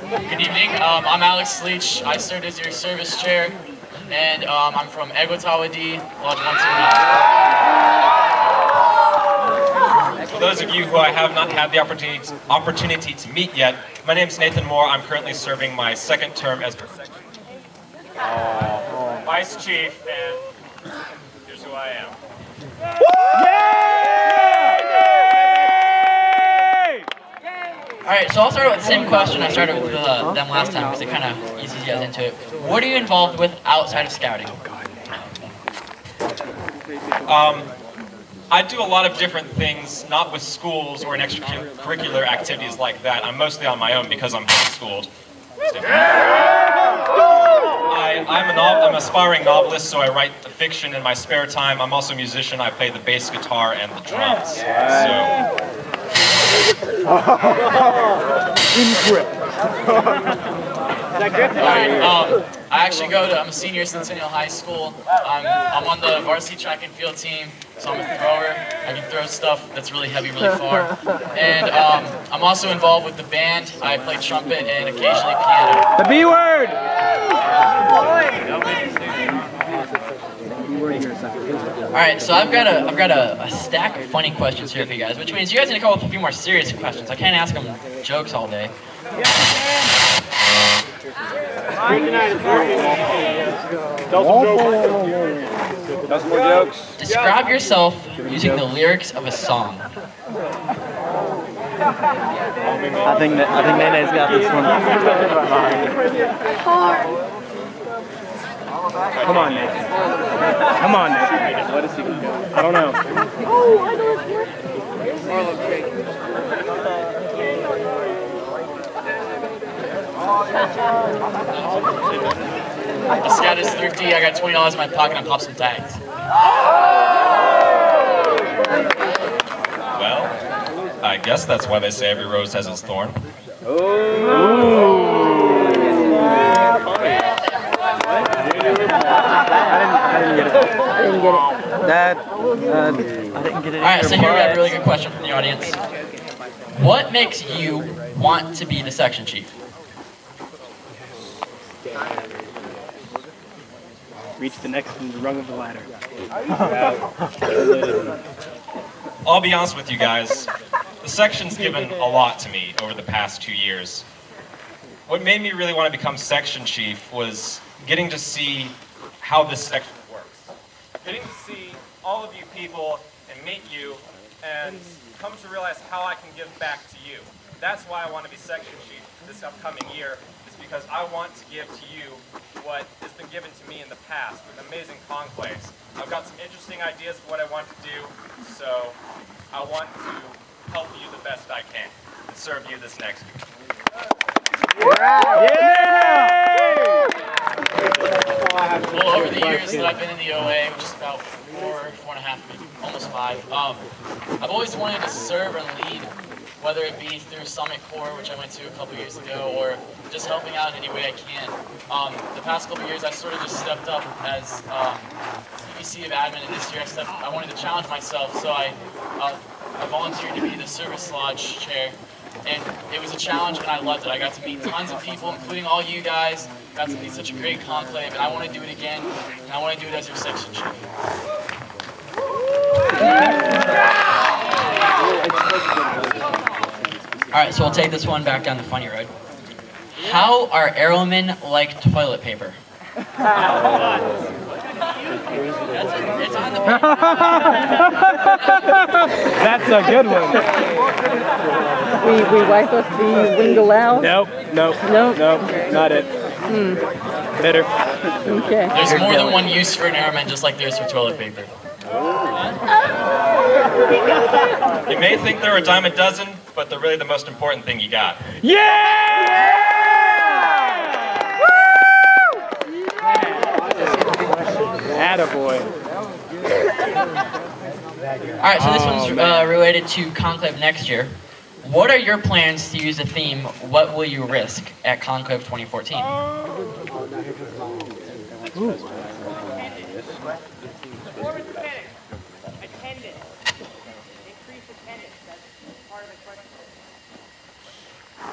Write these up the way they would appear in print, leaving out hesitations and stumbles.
Good evening. I'm Alex Leach. I served as your service chair, and I'm from Egwatawadi, Lodge 129. For those of you who I have not had the opportunity to meet yet, my name is Nathan Moore. I'm currently serving my second term as Vice Chief, and here's who I am. Alright, so I'll start with the same question I started with them last time, because it kind of eases you guys into it. What are you involved with outside of scouting? I do a lot of different things, not with schools or in extracurricular activities like that. I'm mostly on my own because I'm homeschooled. I'm an aspiring novelist, so I write the fiction in my spare time. I'm also a musician. I play the bass guitar and the drums. So. I actually I'm a senior at Centennial High School. I'm on the varsity track and field team, so I'm a thrower. I can throw stuff that's really heavy, really far. And I'm also involved with the band. I play trumpet and occasionally piano. The B word! Alright, so I've got a stack of funny questions here for you guys, which means you guys need to come up with a few more serious questions. I can't ask them jokes all day. Tell some more jokes. Describe yourself using the lyrics of a song. I think Nene's got this one. Come on, Nate. Come on, Nate. What is he going to do? I don't know. Oh, I know it's The scout is thrifty. I got $20 in my pocket and pop some tags. Well, I guess that's why they say every rose has its thorn. I didn't get it. I didn't get it. Alright, so here we have a really good question from the audience. What makes you want to be the section chief? Reach the next rung of the ladder. I'll be honest with you guys. The section's given a lot to me over the past 2 years. What made me really want to become section chief was getting to see how this section works. Getting to see all of you people and meet you and come to realize how I can give back to you. That's why I want to be section chief this upcoming year, is because I want to give to you what has been given to me in the past with amazing conclaves. I've got some interesting ideas for what I want to do, so I want to help you the best I can and serve you this next year. Well, over the years that I've been in the OA, which is about 4.5, maybe almost 5, I've always wanted to serve and lead, whether it be through Summit Corps, which I went to a couple years ago, or just helping out in any way I can. The past couple years, I sort of just stepped up as EBC of admin, and this year I wanted to challenge myself, so I volunteered to be the service lodge chair. And it was a challenge, and I loved it. I got to meet tons of people, including all you guys. Got to meet such a great conclave, and I want to do it again, and I want to do it as your section chief. Alright, so we'll take this one back down the funny road. How are airmen like toilet paper? It's on the paper. That's a good one. We wipe up the window out? Nope. Nope, not it. Better. Okay. There's more than one use for an airman, just like there's for toilet paper. You may think they're a dime a dozen, but they're really the most important thing you got. Yeah! Attaboy. Alright, so this one's related to Conclave next year. What are your plans to use the theme, What Will You Risk, at Conclave 2014? Attendance. Increase attendance. That's part of the question.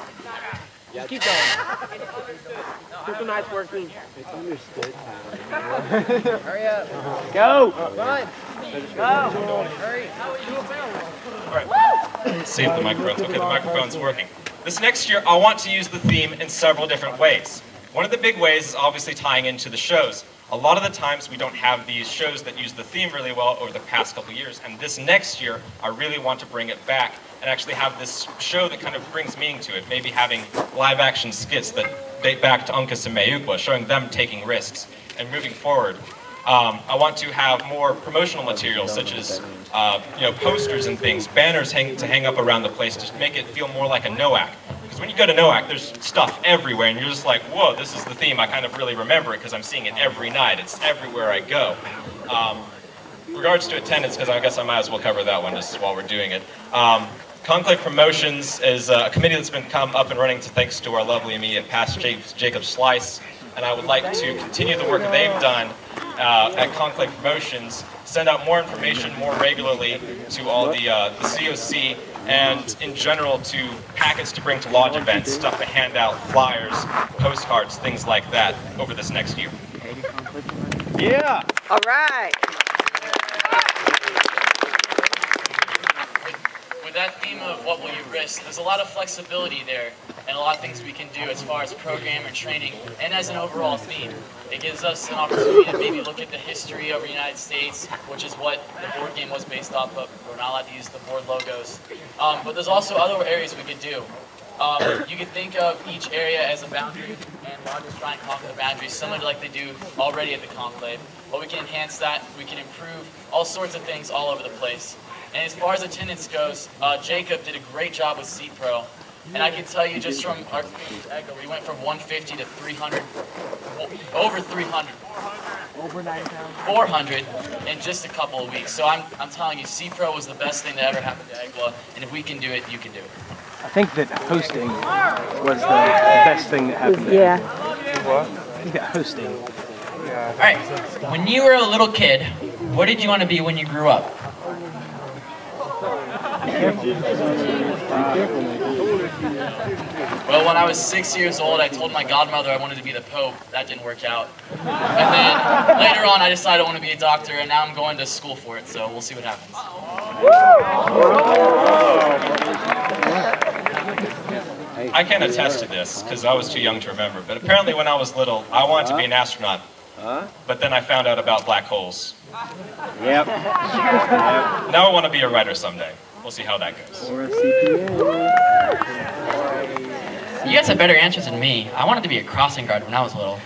It's not Just keep going. Kryptonite's working. It's understood. Hurry up. Go. Run. Go. Hurry. All right. Save the microphone. Okay, the microphone's working. This next year, I want to use the theme in several different ways. One of the big ways is obviously tying into the shows. A lot of the times we don't have these shows that use the theme really well over the past couple years, and this next year I really want to bring it back and actually have this show that kind of brings meaning to it, maybe having live action skits that date back to Uncas and Mayukwa, showing them taking risks and moving forward. I want to have more promotional materials such as posters and things, banners to hang up around the place to make it feel more like a NOAC. Because when you go to NOAC, there's stuff everywhere, and you're just like, whoa, this is the theme. I kind of really remember it because I'm seeing it every night. It's everywhere I go. Regards to attendance, because I guess I might as well cover that one just while we're doing it. Conclave Promotions is a committee that's been come up and running thanks to our lovely immediate past Jacob Slice, and I would like to continue the work that they've done at Conclave Promotions, send out more information more regularly to all the COC, and in general to packets to bring to lodge events, stuff to hand out, flyers, postcards, things like that over this next year. Yeah. All right. With that theme of what will you risk, there's a lot of flexibility there and a lot of things we can do as far as program and training and as an overall theme. It gives us an opportunity to maybe look at the history of the United States, which is what the board game was based off of. We're not allowed to use the board logos. But there's also other areas we could do. You could think of each area as a boundary, and we'll just try and conquer the boundaries, similar to like they do already at the Conclave. But we can enhance that, we can improve all sorts of things all over the place. And as far as attendance goes, Jacob did a great job with CPRO. And I can tell you just from our experience at EGLA, we went from 150 to 300, over 300. Over 9,000. 400 in just a couple of weeks. So I'm telling you, CPRO was the best thing that ever happened to EGLA. And if we can do it, you can do it. I think that hosting was the best thing that happened. Yeah. What? I think that hosting. All right. When you were a little kid, what did you want to be when you grew up? Well, when I was 6 years old, I told my godmother I wanted to be the Pope. That didn't work out. And then later on, I decided I want to be a doctor, and now I'm going to school for it, so we'll see what happens. I can attest to this because I was too young to remember, but apparently when I was little, I wanted to be an astronaut. But then I found out about black holes. Yep. Now I want to be a writer someday. We'll see how that goes. Or a CPA. You guys have better answers than me. I wanted to be a crossing guard when I was little.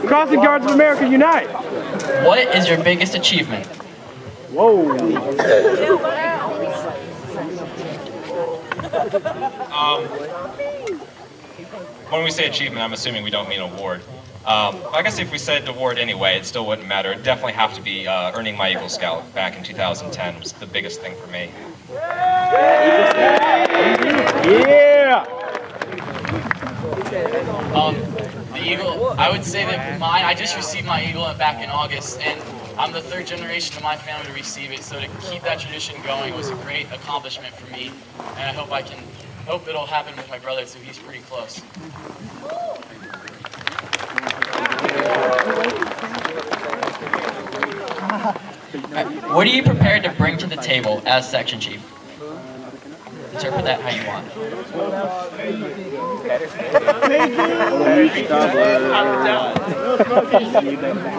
Crossing Guards of America Unite! What is your biggest achievement? Whoa! When we say achievement, I'm assuming we don't mean award. I guess if we said award anyway, it still wouldn't matter. It'd definitely have to be earning my Eagle Scout back in 2010 was the biggest thing for me. Yeah! The Eagle, I would say that mine, I just received my Eagle back in August, and I'm the third generation of my family to receive it, so to keep that tradition going was a great accomplishment for me, and I hope it'll happen with my brother, so he's pretty close. What are you prepared to bring to the table as section chief? Interpret that how you want. Peach cobbler.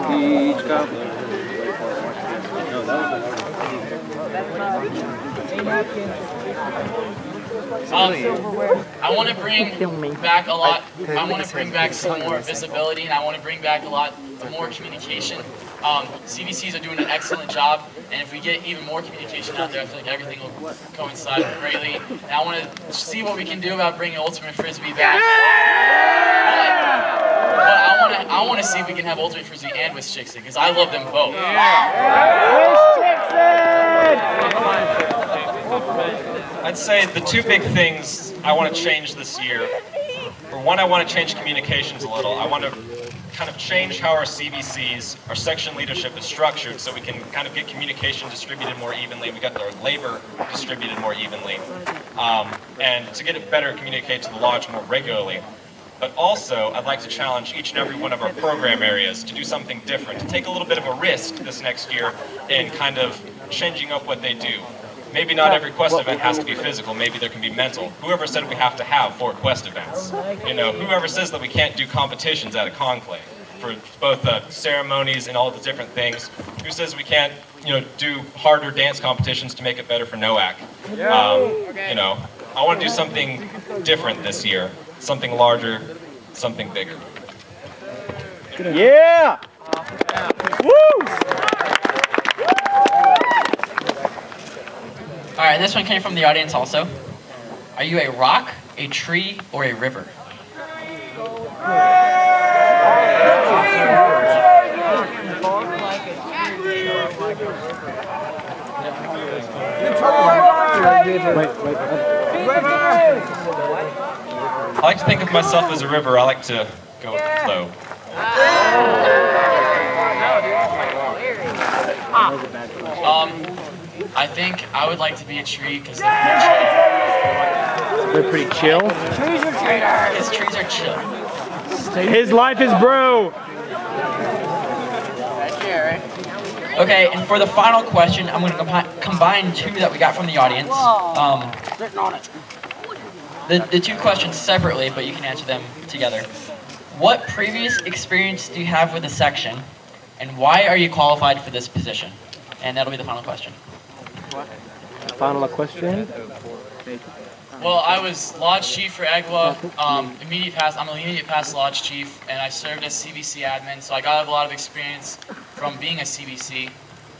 Peach cobbler. No, that I want to bring back a lot. I want to bring back some more visibility, and I want to bring back a lot more communication. CVCs are doing an excellent job, and if we get even more communication out there, I feel like everything will coincide greatly. And I want to see what we can do about bringing Ultimate Frisbee back. But I want to see if we can have Ultimate Frisbee and Wish Chixon, because I love them both. I'd say the two big things I want to change this year, for one, I want to change communications a little. I want to kind of change how our CBCs, our section leadership is structured so we can kind of get communication distributed more evenly. We got our labor distributed more evenly. And to get it better communicate to the lodge more regularly. But also, I'd like to challenge each and every one of our program areas to do something different, to take a little bit of a risk this next year in kind of changing up what they do. Maybe not every quest event has to be physical, maybe there can be mental. Whoever said we have to have 4 quest events? You know, whoever says that we can't do competitions at a conclave for both ceremonies and all the different things? Who says we can't, you know, do harder dance competitions to make it better for NOAC? You know, I want to do something different this year, something larger, something bigger. Yeah! Woo! All right, and this one came from the audience also. Are you a rock, a tree, or a river? I like to think of myself as a river. I like to go with the flow. I think I would like to be a tree because they're pretty chill. They're pretty chill. His trees are chill. His life is bro. Okay, and for the final question, I'm going to combine 2 that we got from the audience. The 2 questions separately, but you can answer them together. What previous experience do you have with the section, and why are you qualified for this position? And that'll be the final question. Final question. Well, I was lodge chief for EGWA. I'm an immediate pass lodge chief, and I served as CBC admin, so I got a lot of experience from being a CBC.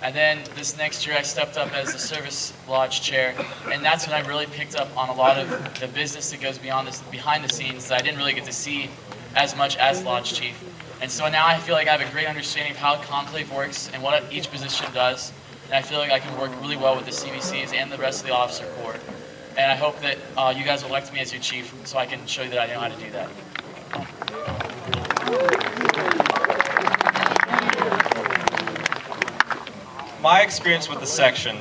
And then this next year I stepped up as the service lodge chair, and that's when I really picked up on a lot of the business that goes behind the scenes that I didn't really get to see as much as lodge chief. And so now I feel like I have a great understanding of how conclave works and what each position does. And I feel like I can work really well with the CBCs and the rest of the officer corps. And I hope that you guys will elect me as your chief so I can show you that I know how to do that. My experience with the section,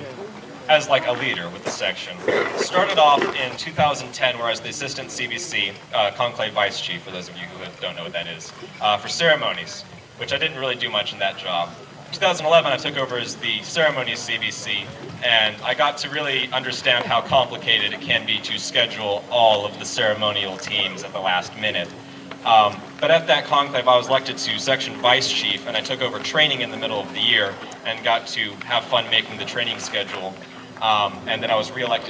as like a leader with the section, started off in 2010 where I was the assistant CBC, conclave vice chief, for those of you who don't know what that is, for ceremonies, which I didn't really do much in that job. In 2011, I took over as the ceremonies CBC, and I got to really understand how complicated it can be to schedule all of the ceremonial teams at the last minute. But at that conclave, I was elected to section vice chief, and I took over training in the middle of the year and got to have fun making the training schedule. And then I was re-elected